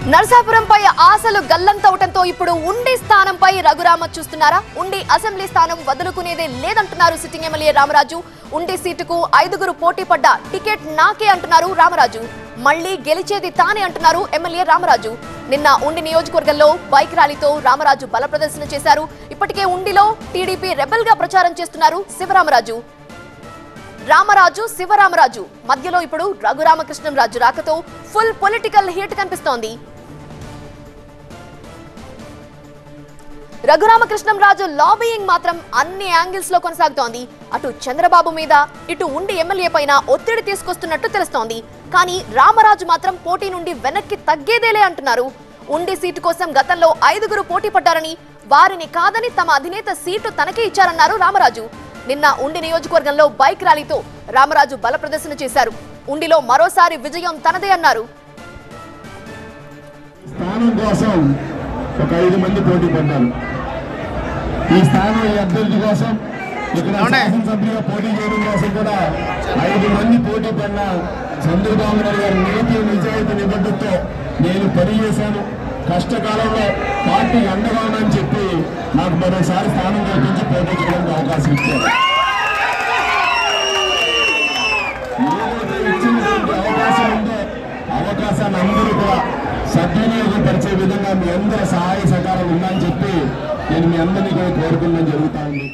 నరసాపురంపై ఆశలు గల్లంతవటంతో ఇప్పుడు ఉండి స్థానంపై రఘురామ చూస్తున్నారా? ఉండి అసెంబ్లీ స్థానం వదులుకునేదే లేదంటున్నారు సిట్టింగ్ ఎమ్మెల్యే రామరాజు. ఉండి సీటుకు 5గురు పోటీ పడ్డ టికెట్ నాకే అంటున్నారు రామరాజు. మళ్లీ గెలిచేది తానే అంటున్నారు ఎమ్మెల్యే రామరాజు. నిన్న ఉండి నియోజకవర్గంలో బైక్ ర్యాలీతో రామరాజు బల ప్రదర్శన చేశారు. ఇప్పటికే ఉండిలో టీడీపీ రెబెల్ గా ప్రచారం చేస్తున్నారు శివరామరాజు. శివరామరాజు మధ్యలో ఇప్పుడు రఘురామకృష్ణంరాజు రాకతో ఫుల్ పొలిటికల్ హీట్ కనిపిస్తోంది. రఘురామకృష్ణంరాజు లాబియింగ్ మాత్రం అన్ని యాంగిల్స్ లో కొనసాగుతోంది. అటు చంద్రబాబు మీద, ఇటు ఉండి ఎమ్మెల్యే పైన ఒత్తిడి తీసుకొస్తున్నట్టు తెలుస్తోంది. కానీ రామరాజు మాత్రం పోటీ నుండి వెనక్కి తగ్గేదేలే అంటున్నారు. ఉండి సీటు కోసం గతంలో 5గురు పోటీ పడ్డారని, వారిని కాదని తమ అధినేత సీటు తనకే ఇచ్చారన్నారు రామరాజు. నిన్న ఉండి నియోజకవర్గంలో బైక్ ర్యాలీతో రామరాజు బల ప్రదర్శన చేశారు. ఉండిలో మరోసారి విజయం తనదే అన్నారు. స్థానం కోసం ఒక 5 మంది పోటీ పడ్డారు. ఈ స్థానం ఈ అభ్యర్థి కోసం ఇక్కడ శాసనసభ్యులుగా పోటీ చేయడం కోసం కూడా 5 మంది పోటీ పడిన చంద్రబాబు నాయుడు గారి నీతి నిజాయితీ నిబద్ధతతో నేను పనిచేశాను. కష్టకాలంలో పార్టీ అండగా ఉందని చెప్పి నాకు మరోసారి స్థానం కల్పించి పోటీ చేయడానికి అవకాశం ఇచ్చారు. ఇచ్చినటువంటి అవకాశం ఉందో అవకాశాన్ని అందరూ కూడా సద్వినియోగం పరిచే విధంగా మీ అందరూ సహాయ సహకారం ఉందని చెప్పి నేను మీ అందరినీ కూడా కోరుకున్నాను జరుగుతా ఉంది.